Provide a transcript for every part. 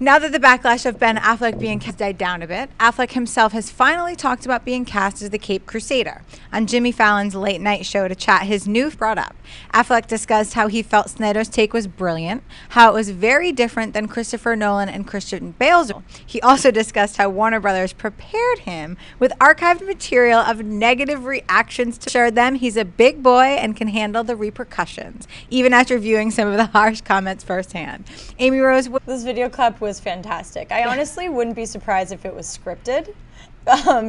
Now that the backlash of Ben Affleck being cast died down a bit, Affleck himself has finally talked about being cast as the Cape Crusader. On Jimmy Fallon's late night show to chat his new brought up, Affleck discussed how he felt Snyder's take was brilliant, how it was very different than Christopher Nolan and Christian Bale's. He also discussed how Warner Brothers prepared him with archived material of negative reactions to show them he's a big boy and can handle the repercussions, even after viewing some of the harsh comments firsthand. Amy Rose, this video clip was fantastic. I honestly wouldn't be surprised if it was scripted.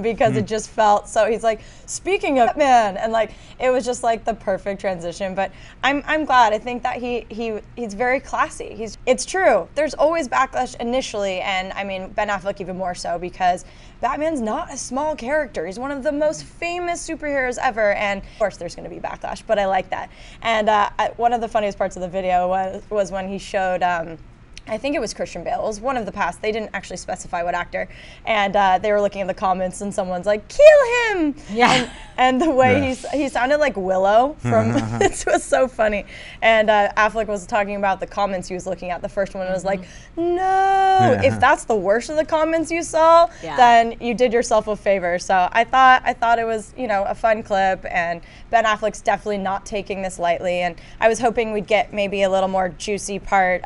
Because it just felt so. He's like, speaking of Batman, and like it was just like the perfect transition. But I'm glad. I think that he's very classy. It's true. There's always backlash initially, and I mean Ben Affleck even more so because Batman's not a small character. He's one of the most famous superheroes ever, and of course there's going to be backlash. But I like that. And one of the funniest parts of the video was when he showed. I think it was Christian Bale. It was one of the past. They didn't actually specify what actor. And they were looking at the comments and someone's like, kill him! Yeah. And the way he sounded like Willow from, this was so funny. And Affleck was talking about the comments he was looking at. The first one was like, no, if that's the worst of the comments you saw, then you did yourself a favor. So I thought it was, you know, a fun clip, and Ben Affleck's definitely not taking this lightly. And I was hoping we'd get maybe a little more juicy part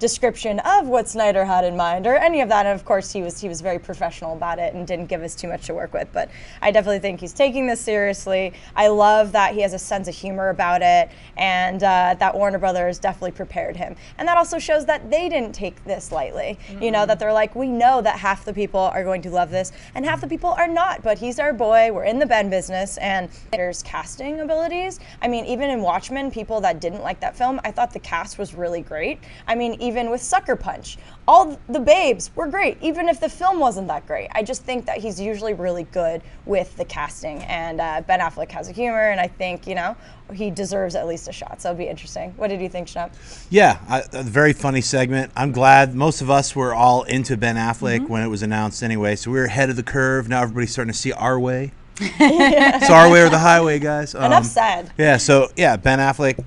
description of what Snyder had in mind or any of that, and of course he was very professional about it and didn't give us too much to work with, but I definitely think he's taking this seriously. I love that he has a sense of humor about it, and that Warner Brothers definitely prepared him, and that also shows that they didn't take this lightly. You know, that they're like, we know that half the people are going to love this and half the people are not, but he's our boy, we're in the Ben business. And there's casting abilities. I mean, even in Watchmen, people that didn't like that film, I thought the cast was really great. I mean, even with Sucker Punch, all the babes were great, even if the film wasn't that great. I just think that he's usually really good with the casting, and Ben Affleck has a humor, and I think, you know, he deserves at least a shot, so it'll be interesting. What did you think, Schnapp? Yeah, a very funny segment. I'm glad most of us were all into Ben Affleck when it was announced anyway, so we were ahead of the curve. Now everybody's starting to see our way. It's our way or the highway, guys. Enough said. Yeah, so yeah, Ben Affleck,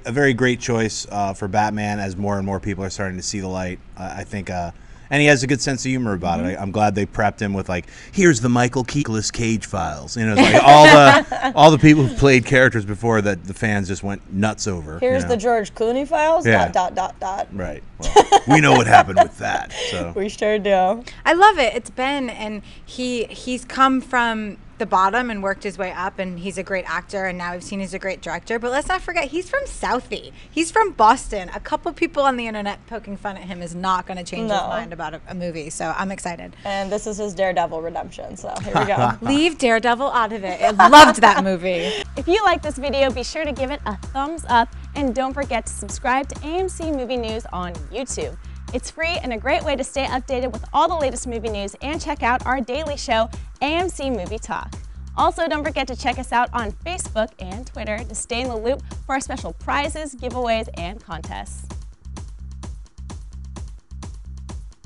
a very great choice for Batman as more and more people are starting to see the light. I think, and he has a good sense of humor about it. I'm glad they prepped him with like, here's the Michael Nicolas Cage files. You know, it's like all the people who played characters before that the fans just went nuts over. Here's the George Clooney files. Yeah. ... Right. Well, we know what happened with that. So we sure do. I love it. It's Ben, and he's come from the bottom and worked his way up, and he's a great actor, and now we've seen he's a great director. But let's not forget, he's from Southie. He's from Boston. A couple people on the internet poking fun at him is not going to change his mind about a movie, so I'm excited. And this is his Daredevil redemption, so here we go. Leave Daredevil out of it. I loved that movie. If you like this video, be sure to give it a thumbs up, and don't forget to subscribe to AMC Movie News on YouTube. It's free and a great way to stay updated with all the latest movie news, and check out our daily show, AMC Movie Talk. Also, don't forget to check us out on Facebook and Twitter to stay in the loop for our special prizes, giveaways, and contests.